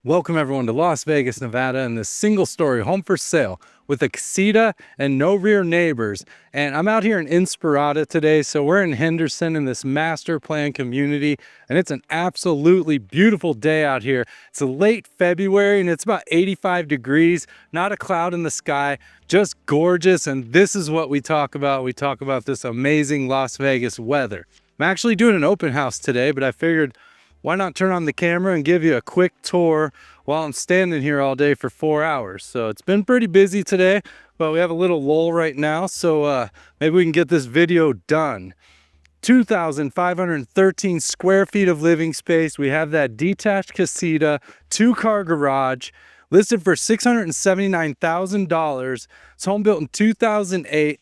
Welcome everyone to Las Vegas, Nevada, and this single-story home for sale with a casita and no rear neighbors. And I'm out here in Inspirada today, so we're in Henderson in this master plan community, and it's an absolutely beautiful day out here. It's a late February and it's about 85 degrees, not a cloud in the sky, just gorgeous. And this is what we talk about. We talk about this amazing Las Vegas weather. I'm actually doing an open house today, but I figured why not turn on the camera and give you a quick tour while I'm standing here all day for 4 hours. So it's been pretty busy today, but we have a little lull right now. So maybe we can get this video done. 2,513 square feet of living space. We have that detached casita, 2-car garage, listed for $679,000. It's home built in 2008.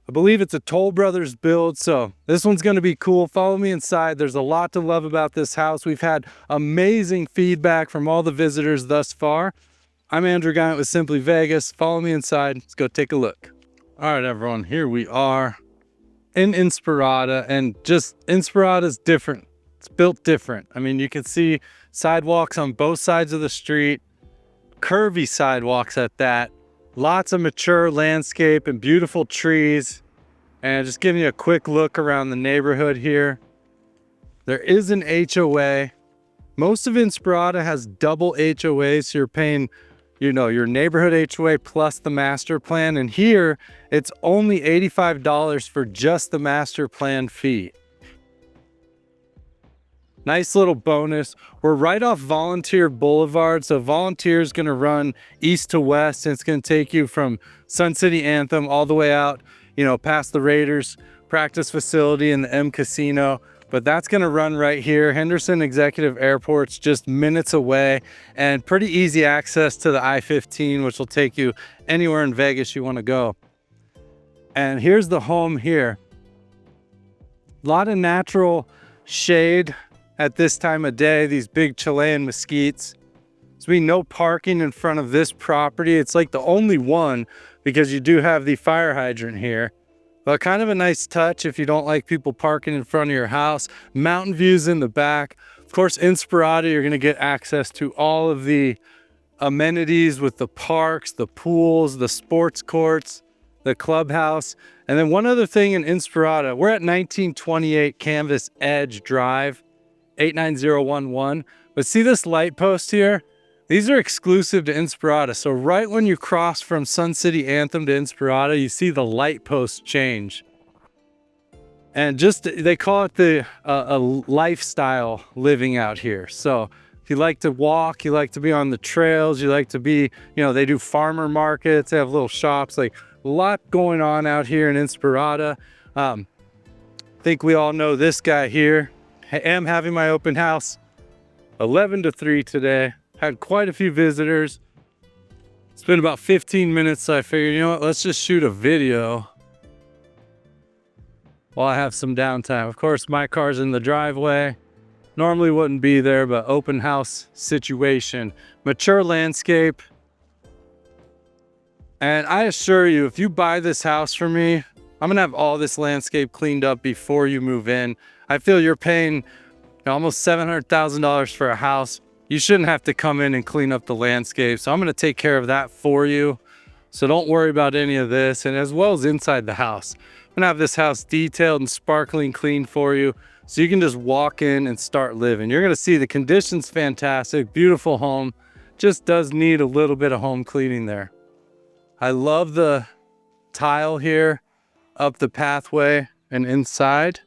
I believe it's a Toll Brothers build, so this one's going to be cool. Follow me inside. There's a lot to love about this house. We've had amazing feedback from all the visitors thus far. I'm Andrew Guiant with Simply Vegas. Follow me inside. Let's go take a look. All right, everyone, here we are in Inspirada, and just Inspirada's different. It's built different. I mean, you can see sidewalks on both sides of the street, curvy sidewalks at that. Lots of mature landscape and beautiful trees. And just giving you a quick look around the neighborhood here. There is an HOA. Most of Inspirada has double HOAs, so you're paying, your neighborhood HOA plus the master plan. And here, it's only $85 for just the master plan fee. Nice little bonus. We're right off Volunteer Boulevard. So Volunteer is going to run east to west. And it's going to take you from Sun City Anthem all the way out, past the Raiders practice facility and the M Casino. But that's going to run right here. Henderson Executive Airport's just minutes away, and pretty easy access to the I-15, which will take you anywhere in Vegas you want to go. And here's the home here. A lot of natural shade at this time of day, these big Chilean mesquites. There's no parking in front of this property. It's like the only one because you do have the fire hydrant here. But kind of a nice touch if you don't like people parking in front of your house. Mountain views in the back. Of course, Inspirada, you're gonna get access to all of the amenities with the parks, the pools, the sports courts, the clubhouse. And then one other thing in Inspirada, we're at 1928 Canvas Edge Drive. 89011. But see this light post here? These are exclusive to Inspirada. So right when you cross from Sun City Anthem to Inspirada, you see the light post change. And they call it a lifestyle living out here. So if you like to walk, you like to be on the trails, you like to be, they do farmer markets, they have little shops, like a lot going on out here in Inspirada. I think we all know this guy here. I am having my open house 11 to 3 today. Had quite a few visitors. It's been about 15 minutes, so I figured, let's just shoot a video while I have some downtime. Of course, my car's in the driveway. Normally wouldn't be there, but open house situation. Mature landscape. And I assure you, if you buy this house from me, I'm gonna have all this landscape cleaned up before you move in. I feel you're paying almost $700,000 for a house. You shouldn't have to come in and clean up the landscape. So I'm going to take care of that for you. So don't worry about any of this. And as well as inside the house, I'm going to have this house detailed and sparkling clean for you. So you can just walk in and start living. You're going to see the condition's fantastic, beautiful home. Just does need a little bit of home cleaning there. I love the tile here up the pathway and inside.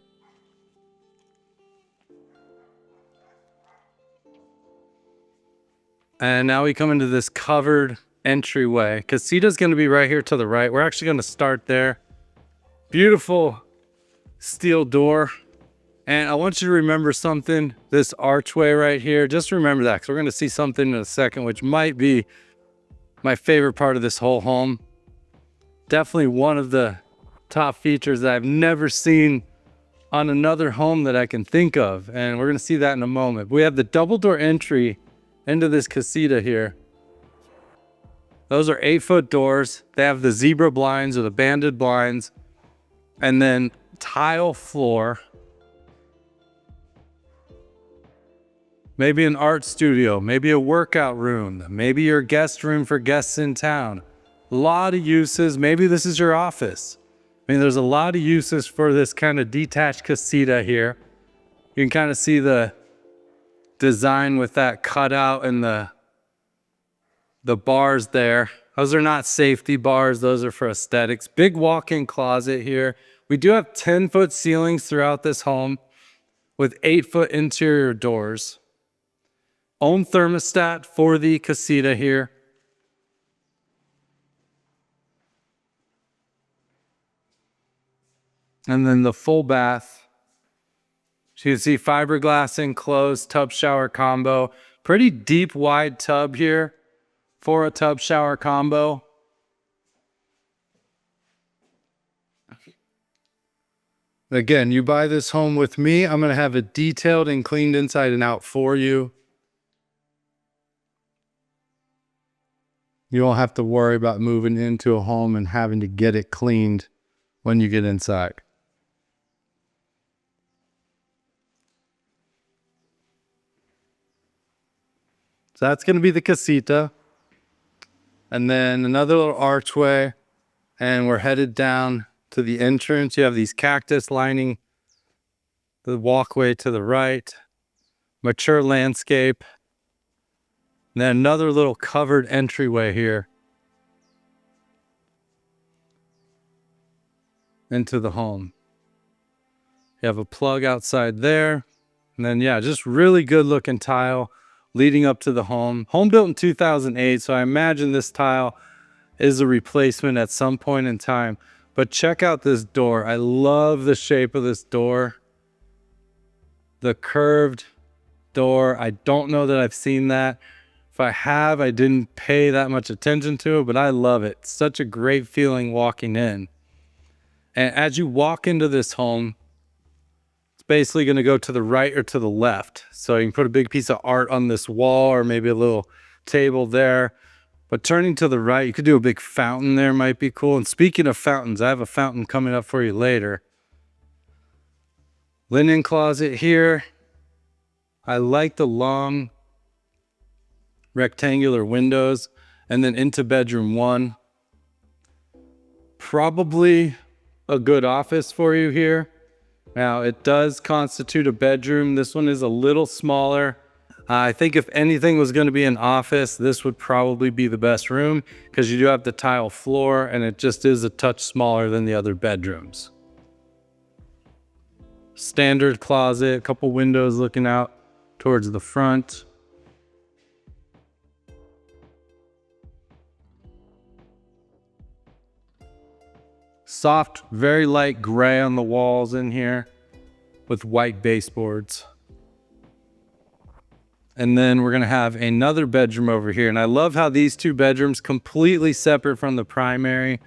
And now we come into this covered entryway. Casita's going to be right here to the right. We're actually going to start there. Beautiful steel door. And I want you to remember something. This archway right here. Just remember that, because we're going to see something in a second, which might be my favorite part of this whole home. Definitely one of the top features that I've never seen on another home that I can think of. And we're going to see that in a moment. We have the double door entry into this casita here. Those are 8-foot doors. They have the zebra blinds or the banded blinds, and then tile floor. maybe an art studio, maybe a workout room, maybe your guest room for guests in town. A lot of uses. Maybe this is your office. I mean, there's a lot of uses for this kind of detached casita here. You can kind of see the design with that cutout and the bars there. Those are not safety bars, those are for aesthetics. Big walk-in closet here. We do have 10-foot ceilings throughout this home with 8-foot interior doors. Own thermostat for the casita here. And then the full bath. So you can see fiberglass enclosed tub shower combo. Pretty deep, wide tub here for a tub shower combo. Again, you buy this home with me, I'm going to have it detailed and cleaned inside and out for you. You don't have to worry about moving into a home and having to get it cleaned when you get inside. So that's going to be the casita. And then another little archway. And we're headed down to the entrance. You have these cactus lining the walkway to the right. Mature landscape. And then another little covered entryway here into the home. You have a plug outside there. And then, yeah, just really good looking tile leading up to the home. Home built in 2008, so I imagine this tile is a replacement at some point in time. But check out this door. I love the shape of this door. The curved door. I don't know that I've seen that. If I have, I didn't pay that much attention to it, but I love it. It's such a great feeling walking in. And as you walk into this home, it's basically going to go to the right or to the left. So you can put a big piece of art on this wall or maybe a little table there. But turning to the right, you could do a big fountain there, might be cool. And speaking of fountains, I have a fountain coming up for you later. Linen closet here. I like the long rectangular windows. And then into bedroom one. Probably a good office for you here. Now, it does constitute a bedroom. This one is a little smaller. I think if anything was going to be an office, this would probably be the best room because you do have the tile floor and it just is a touch smaller than the other bedrooms. Standard closet, a couple windows looking out towards the front. Soft, very light gray on the walls in here with white baseboards. And then we're going to have another bedroom over here. And I love how these two bedrooms completely separate from the primary,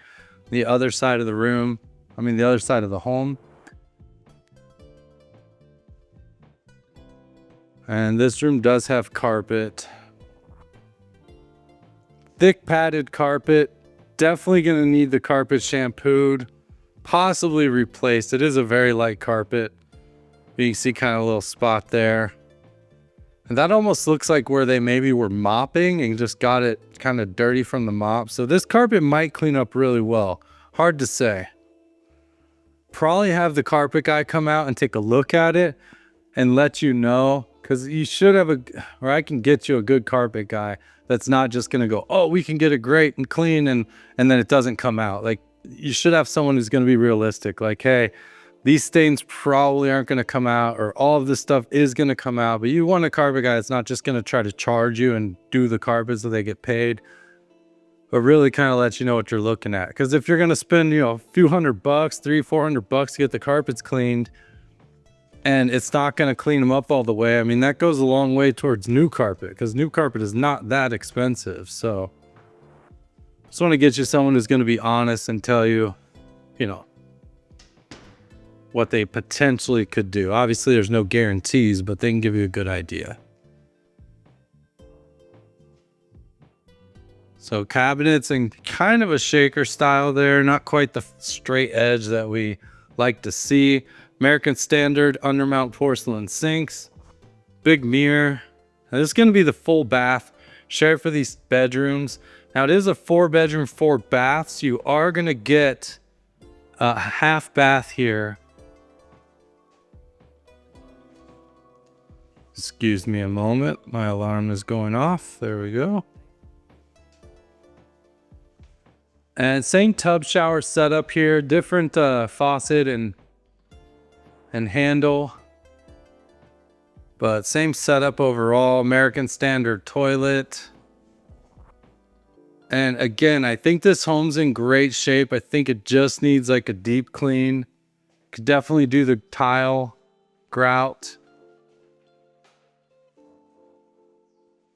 the other side of the room. I mean, the other side of the home. And this room does have carpet. Thick padded carpet. Definitely going to need the carpet shampooed, possibly replaced. It is a very light carpet. You can see kind of a little spot there. And that almost looks like where they maybe were mopping and just got it kind of dirty from the mop. So this carpet might clean up really well. Hard to say. Probably have the carpet guy come out and take a look at it and let you know. Because you should have or I can get you a good carpet guy that's not just going to go, oh, we can get it great and clean and then it doesn't come out. Like, you should have someone who's going to be realistic. Like, hey, these stains probably aren't going to come out, or all of this stuff is going to come out. But you want a carpet guy that's not just going to try to charge you and do the carpet so they get paid, but really kind of let you know what you're looking at. Because if you're going to spend, a few $100, $300-400 to get the carpets cleaned, and it's not going to clean them up all the way, I mean, that goes a long way towards new carpet, because new carpet is not that expensive. So just want to get you someone who's going to be honest and tell you, what they potentially could do. Obviously, there's no guarantees, but they can give you a good idea. So cabinets in kind of a shaker style there, not quite the straight edge that we like to see. American standard undermount porcelain sinks, big mirror, Now, this is going to be the full bath shared for these bedrooms. Now it is a 4-bedroom, 4-bath, so you are going to get a half bath here. Excuse me a moment, my alarm is going off. There we go. And same tub shower setup here, different faucet and handle, but same setup overall. American standard toilet. And again, I think this home's in great shape. I think it just needs like a deep clean. Could definitely do the tile grout.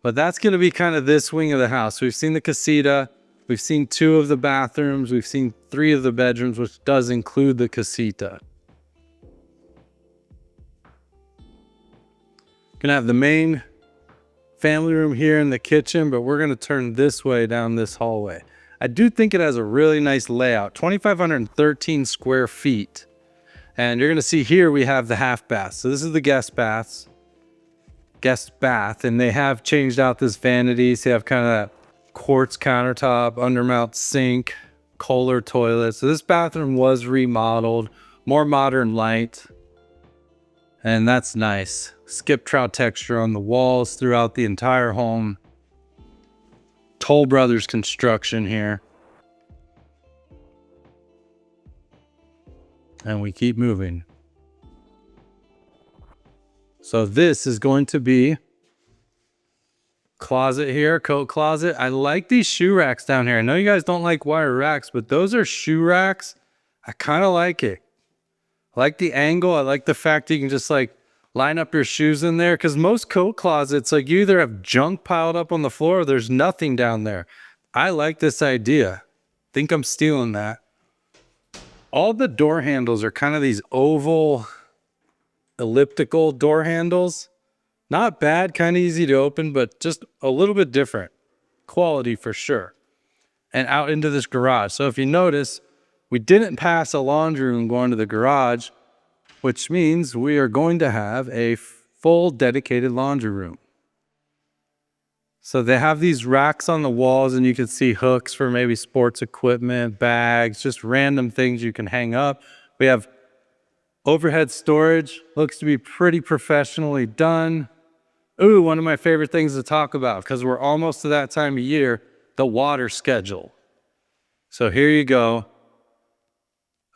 But that's going to be kind of this wing of the house. We've seen the casita. We've seen 2 of the bathrooms. We've seen 3 of the bedrooms, which does include the casita. Gonna have the main family room here in the kitchen, but we're gonna turn this way down this hallway. I do think it has a really nice layout, 2,513 square feet. And you're gonna see here we have the half bath. So this is the guest bath, and they have changed out this vanity. So you have kind of that quartz countertop, undermount sink, Kohler toilet. So this bathroom was remodeled, more modern light, and that's nice. Skip trout texture on the walls throughout the entire home. Toll Brothers construction here. And we keep moving. So this is going to be closet here, coat closet. I like these shoe racks down here. I know you guys don't like wire racks, but those are shoe racks. I kind of like it. I like the angle. I like the fact that you can just like line up your shoes in there, because most coat closets, like you either have junk piled up on the floor or there's nothing down there. I like this idea. Think I'm stealing that. All the door handles are kind of these oval, elliptical door handles. Not bad, kind of easy to open, but just a little bit different. Quality for sure. And out into this garage. So if you notice, we didn't pass a laundry room going to the garage, which means we are going to have a full dedicated laundry room. So they have these racks on the walls, and you can see hooks for maybe sports equipment, bags, just random things you can hang up. We have overhead storage, looks to be pretty professionally done. Ooh, one of my favorite things to talk about, because we're almost to that time of year, the water schedule. So here you go.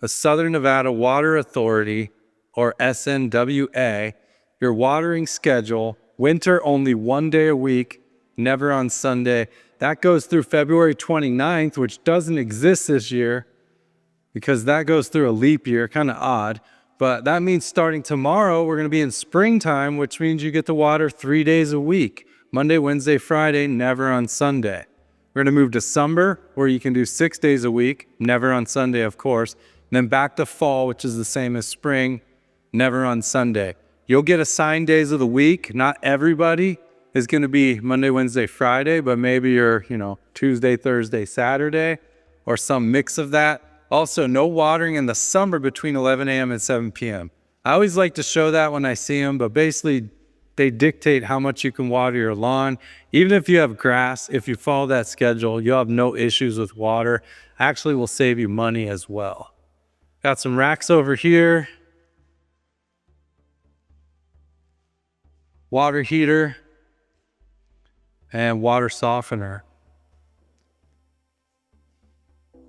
A Southern Nevada Water Authority, or SNWA, your watering schedule, winter only 1 day a week, never on Sunday. That goes through February 29th, which doesn't exist this year because that goes through a leap year, kind of odd. But that means starting tomorrow, we're going to be in springtime, which means you get to water 3 days a week, Monday, Wednesday, Friday, never on Sunday. We're going to move to summer, where you can do 6 days a week, never on Sunday, of course. And then back to fall, which is the same as spring, never on Sunday. You'll get assigned days of the week. Not everybody is going to be Monday, Wednesday, Friday, but maybe you're, Tuesday, Thursday, Saturday, or some mix of that. Also, no watering in the summer between 11 a.m. and 7 p.m. I always like to show that when I see them, but basically they dictate how much you can water your lawn. Even if you have grass, if you follow that schedule, you'll have no issues with water. Actually will save you money as well. Got some racks over here. Water heater and water softener.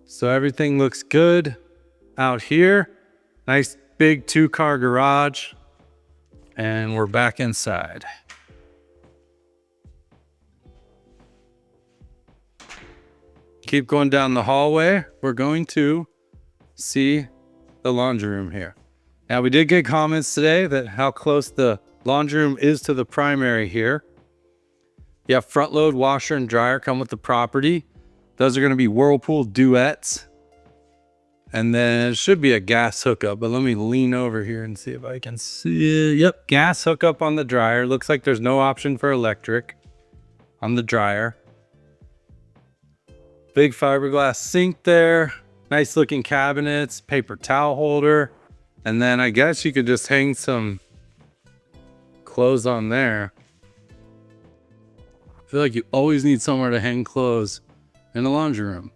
So everything looks good out here. Nice big 2-car garage. And we're back inside. Keep going down the hallway. We're going to see the laundry room here. Now, we did get comments today that how close the laundry room is to the primary here. You have front load washer and dryer come with the property. Those are going to be Whirlpool duets. And then it should be a gas hookup, but let me lean over here and see if I can see it. Yep, gas hookup on the dryer. Looks like there's no option for electric on the dryer. Big fiberglass sink there. Nice looking cabinets, paper towel holder. And then I guess you could just hang some clothes on there. I feel like you always need somewhere to hang clothes in the laundry room.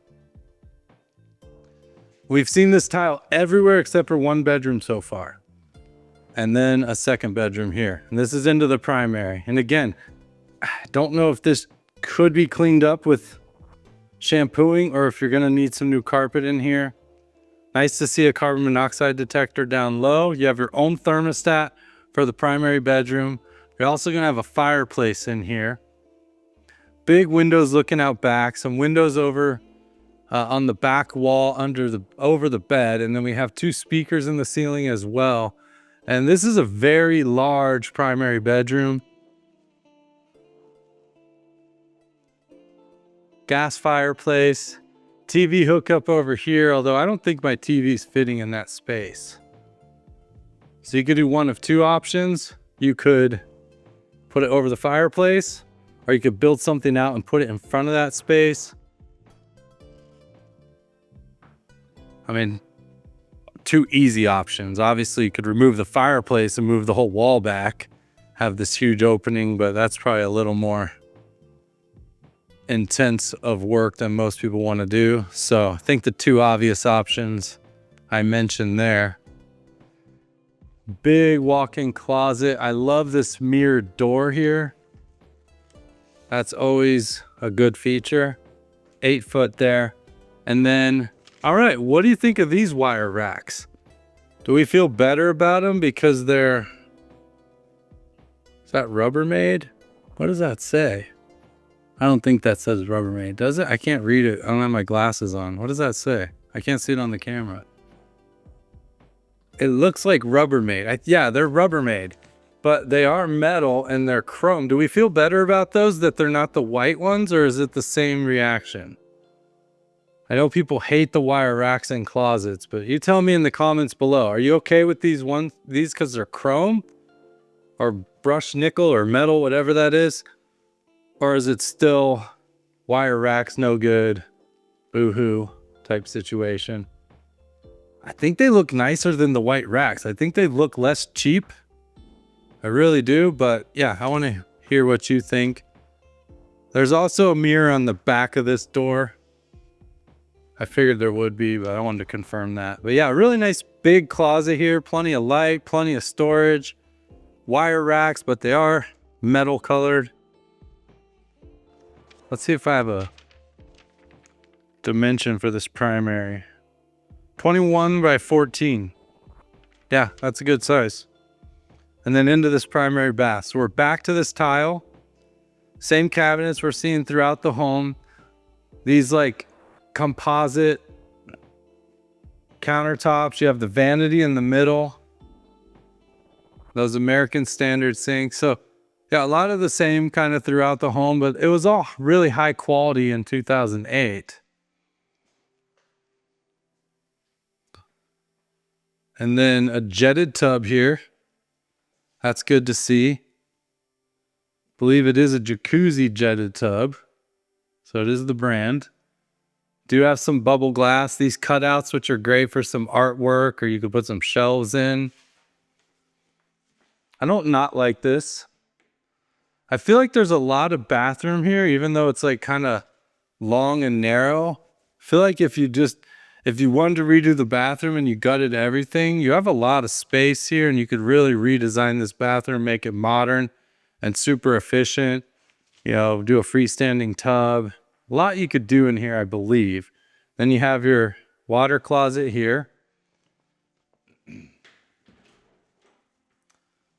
We've seen this tile everywhere except for one bedroom so far. And then a second bedroom here. And this is into the primary. And again, I don't know if this could be cleaned up with shampooing or if you're gonna need some new carpet in here. Nice to see a carbon monoxide detector down low. You have your own thermostat for the primary bedroom. You're also gonna have a fireplace in here. Big windows looking out back, some windows over on the back wall over the bed, and then we have 2 speakers in the ceiling as well. And this is a very large primary bedroom. Gas fireplace, TV hookup over here, although I don't think my TV's fitting in that space. So you could do one of 2 options. You could put it over the fireplace, or you could build something out and put it in front of that space. I mean, 2 easy options. Obviously, you could remove the fireplace and move the whole wall back, have this huge opening, but that's probably a little more intense of work than most people want to do. So I think the 2 obvious options I mentioned there. Big walk-in closet. I love this mirrored door here. That's always a good feature. 8 foot there. And then, all right, what do you think of these wire racks? Do we feel better about them because is that Rubbermaid? What does that say? I don't think that says Rubbermaid, does it? I can't read it. I don't have my glasses on. What does that say? I can't see it on the camera. It looks like Rubbermaid. Yeah, they're Rubbermaid, but they are metal and they're chrome. Do we feel better about those, that they're not the white ones, or is it the same reaction? I know people hate the wire racks in closets, but you tell me in the comments below. Are you okay with these because they're chrome or brushed nickel or metal, whatever that is? Or is it still wire racks, no good, boo-hoo type situation? I think they look nicer than the white racks. I think they look less cheap. I really do, but yeah, I want to hear what you think. There's also a mirror on the back of this door. I figured there would be, but I wanted to confirm that. But yeah, really nice big closet here. Plenty of light, plenty of storage. Wire racks, but they are metal colored. Let's see if I have a dimension for this primary. 21 by 14. Yeah, that's a good size. And then into this primary bath. So we're back to this tile. Same cabinets we're seeing throughout the home. These like composite countertops. You have the vanity in the middle. Those American standard sinks. So yeah, a lot of the same kind of throughout the home, but it was all really high quality in 2008. And then a jetted tub here. That's good to see. Believe it is a jacuzzi jetted tub. So it is the brand. Do have some bubble glass. These cutouts, which are great for some artwork, or you could put some shelves in. I don't not like this. I feel like there's a lot of bathroom here, even though it's like kind of long and narrow. I feel like if you wanted to redo the bathroom and you gutted everything, you have a lot of space here and you could really redesign this bathroom, make it modern and super efficient. You know, do a freestanding tub. A lot you could do in here, I believe. Then you have your water closet here.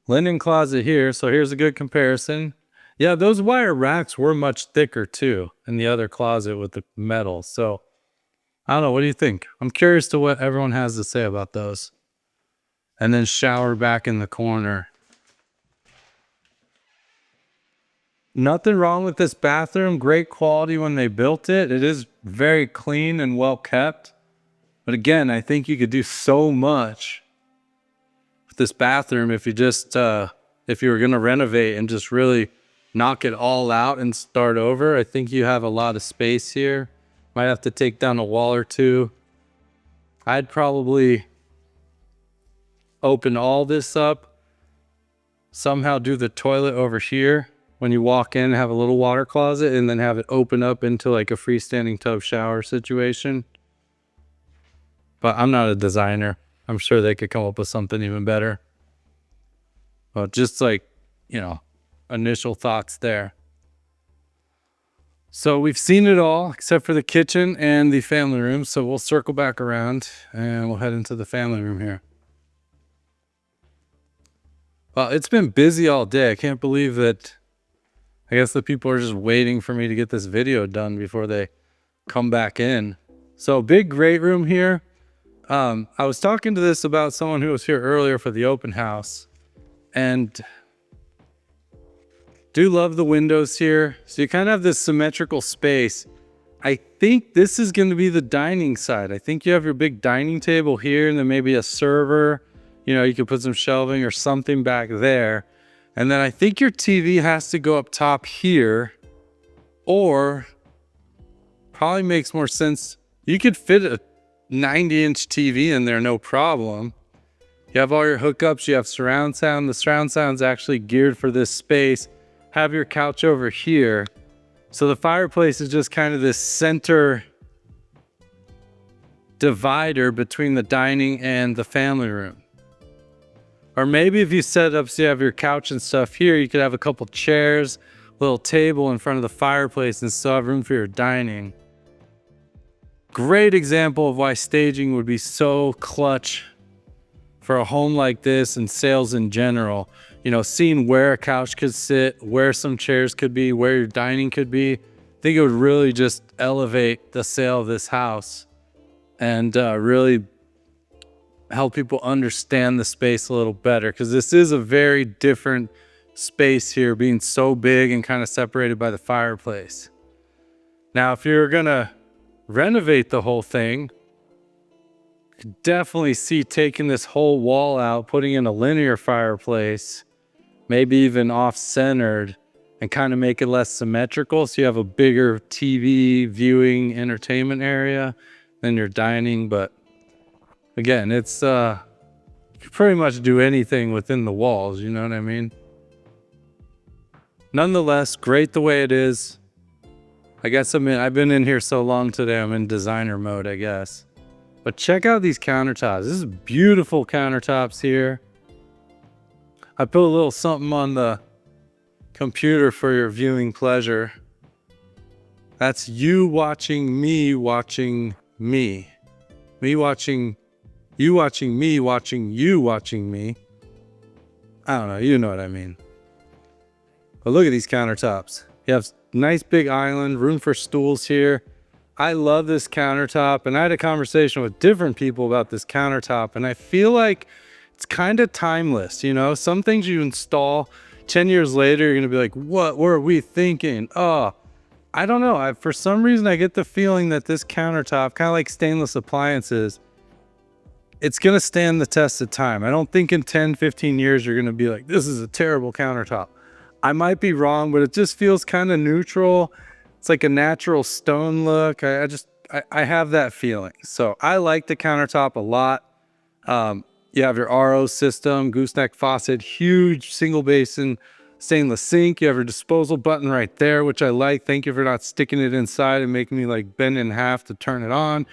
Linen closet here. So here's a good comparison. Yeah, those wire racks were much thicker too in the other closet with the metal. So I don't know. What do you think? I'm curious to what everyone has to say about those. And then shower back in the corner. Nothing wrong with this bathroom. Great quality when they built it. It is very clean and well kept. But again, I think you could do so much with this bathroom if you just, if you were going to renovate and just really knock it all out and start over. I think you have a lot of space here. Might have to take down a wall or 2. I'd probably open all this up. Somehow do the toilet over here when you walk in, have a little water closet and then have it open up into like a freestanding tub shower situation. But I'm not a designer. I'm sure they could come up with something even better. But just like, you know, initial thoughts there. So we've seen it all except for the kitchen and the family room. So we'll circle back around and we'll head into the family room here. Well, it's been busy all day. I can't believe that. I guess the people are just waiting for me to get this video done before they come back in. So big great room here. I was talking to this about someone who was here earlier for the open house, and do love the windows here. So you kind of have this symmetrical space. I think this is going to be the dining side. I think you have your big dining table here and then maybe a server. You know, you could put some shelving or something back there. And then I think your TV has to go up top here, or probably makes more sense. You could fit a 90-inch TV in there, no problem. You have all your hookups, you have surround sound. The surround sound's actually geared for this space. Have your couch over here. So the fireplace is just kind of this center divider between the dining and the family room. Or maybe if you set up so you have your couch and stuff here, you could have a couple chairs, little table in front of the fireplace and still have room for your dining. Great example of why staging would be so clutch for a home like this and sales in general. You know, seeing where a couch could sit, where some chairs could be, where your dining could be. I think it would really just elevate the sale of this house and really help people understand the space a little better, because this is a very different space here, being so big and kind of separated by the fireplace. Now, if you're gonna renovate the whole thing, you could definitely see taking this whole wall out, putting in a linear fireplace, maybe even off-centered, and kind of make it less symmetrical, so you have a bigger TV viewing entertainment area than your dining. But again, it's you can pretty much do anything within the walls, you know what I mean? Nonetheless, great the way it is. I guess I've been in here so long today, I'm in designer mode, I guess. But check out these countertops. This is beautiful countertops here. I put a little something on the computer for your viewing pleasure. That's you watching me watching me. Me watching you watching me watching you watching me. I don't know, you know what I mean. But look at these countertops. You have nice big island, room for stools here. I love this countertop, and I had a conversation with different people about this countertop, and I feel like it's kind of timeless, you know? Some things you install 10 years later, you're gonna be like, what were we thinking? Oh, I don't know. For some reason, I get the feeling that this countertop, kind of like stainless appliances, it's gonna stand the test of time. I don't think in 10, 15 years, you're gonna be like, this is a terrible countertop. I might be wrong, but it just feels kind of neutral. It's like a natural stone look. I have that feeling. So I like the countertop a lot. You have your RO system, gooseneck faucet, huge single basin stainless sink. You have your disposal button right there, which I like. Thank you for not sticking it inside and making me like bend in half to turn it on.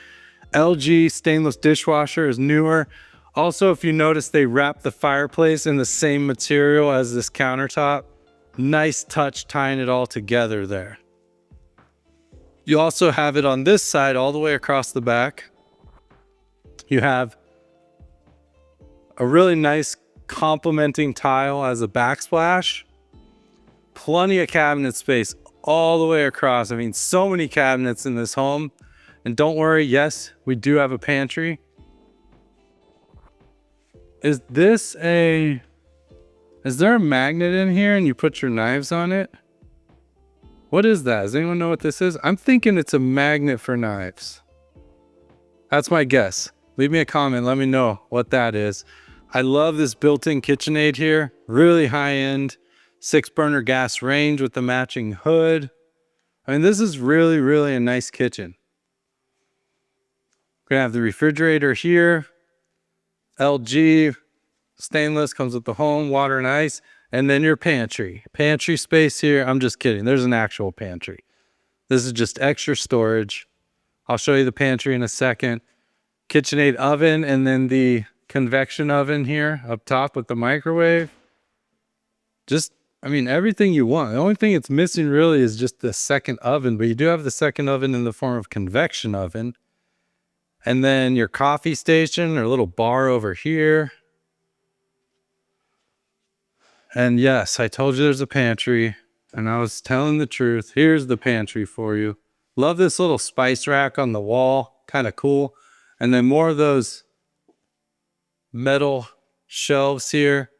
LG stainless dishwasher is newer. Also, if you notice, they wrap the fireplace in the same material as this countertop. Nice touch tying it all together there. You also have it on this side all the way across the back. You have a really nice complementing tile as a backsplash. Plenty of cabinet space all the way across. I mean, so many cabinets in this home. And don't worry, yes, we do have a pantry. Is there a magnet in here and you put your knives on it? What is that? Does anyone know what this is? I'm thinking it's a magnet for knives. That's my guess. Leave me a comment. Let me know what that is. I love this built-in KitchenAid here. Really high-end 6-burner gas range with the matching hood. I mean, this is really, really a nice kitchen. We're gonna have the refrigerator here. LG stainless, comes with the home, water and ice. And then your pantry. Pantry space here. I'm just kidding. There's an actual pantry. This is just extra storage. I'll show you the pantry in a second. KitchenAid oven, and then the convection oven here up top with the microwave. Just, I mean, everything you want. The only thing it's missing really is just the second oven, but you do have the second oven in the form of convection oven. And then your coffee station or little bar over here. And yes, I told you there's a pantry, and I was telling the truth. Here's the pantry for you. Love this little spice rack on the wall, kind of cool. And then more of those metal shelves here.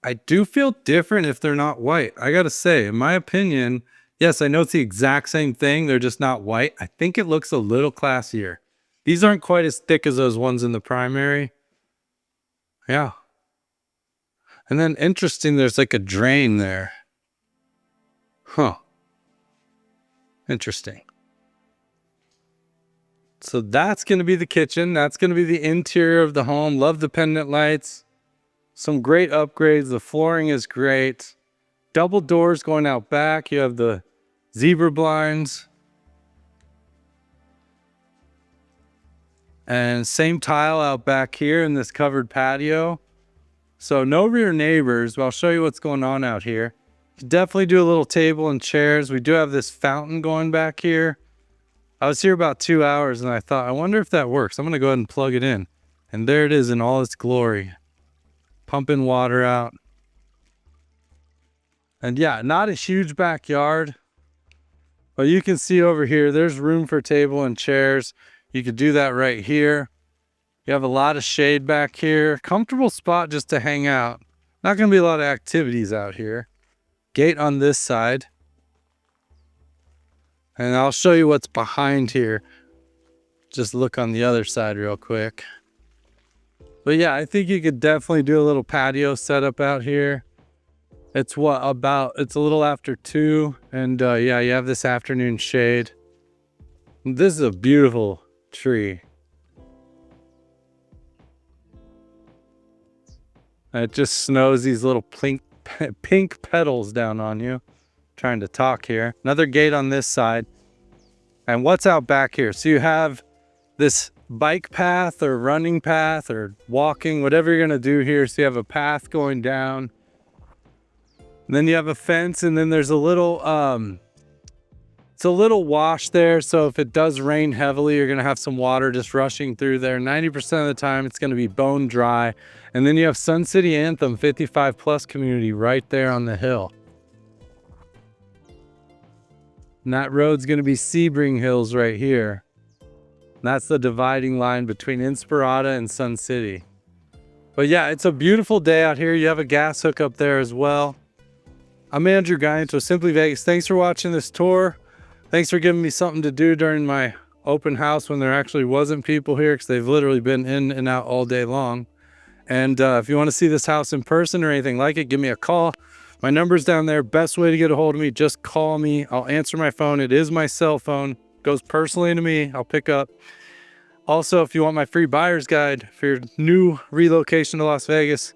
I do feel different if they're not white. I gotta say, in my opinion, yes, I know it's the exact same thing. They're just not white. I think it looks a little classier. These aren't quite as thick as those ones in the primary. Yeah. And then interesting, there's like a drain there. Huh. Interesting. So that's going to be the kitchen. That's going to be the interior of the home. Love the pendant lights. Some great upgrades. The flooring is great. Double doors going out back. You have the zebra blinds. And same tile out back here in this covered patio. So no rear neighbors, but I'll show you what's going on out here. Definitely do a little table and chairs. We do have this fountain going back here. I was here about 2 hours and I thought, I wonder if that works. I'm going to go ahead and plug it in. And there it is in all its glory. Pumping water out. And yeah, not a huge backyard. But you can see over here, there's room for table and chairs. You could do that right here. You have a lot of shade back here. Comfortable spot just to hang out. Not going to be a lot of activities out here. Gate on this side. And I'll show you what's behind here. Just look on the other side real quick. But yeah, I think you could definitely do a little patio setup out here. It's it's a little after 2. And yeah, you have this afternoon shade. This is a beautiful tree. It just snows these little pink petals down on you. Trying to talk here. Another gate on this side. And what's out back here? So you have this bike path or running path or walking, whatever you're going to do here. So you have a path going down. And then you have a fence, and then there's a little it's a little wash there. So if it does rain heavily, you're going to have some water just rushing through there. 90% of the time it's going to be bone dry. And then you have Sun City Anthem 55 plus community right there on the hill. And that road's going to be Sebring Hills right here. And that's the dividing line between Inspirada and Sun City. But yeah, it's a beautiful day out here. You have a gas hook up there as well. I'm Andrew Guiant with Simply Vegas. Thanks for watching this tour. Thanks for giving me something to do during my open house when there actually wasn't people here, because they've literally been in and out all day long. And if you want to see this house in person or anything like it, give me a call. My number's down there. Best way to get a hold of me, just call me. I'll answer my phone. It is my cell phone. Goes personally to me. I'll pick up. Also, if you want my free buyer's guide for your new relocation to Las Vegas,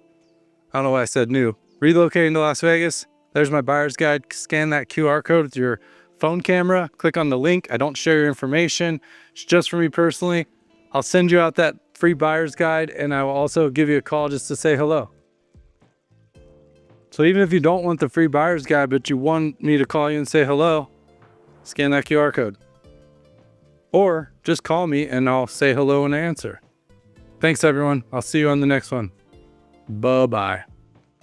I don't know why I said new. Relocating to Las Vegas, there's my buyer's guide. Scan that QR code with your phone camera. Click on the link. I don't share your information. It's just for me personally. I'll send you out that free buyer's guide, and I will also give you a call just to say hello. So even if you don't want the free buyer's guide, but you want me to call you and say hello, scan that QR code. Or just call me and I'll say hello and answer. Thanks everyone. I'll see you on the next one. Bye-bye.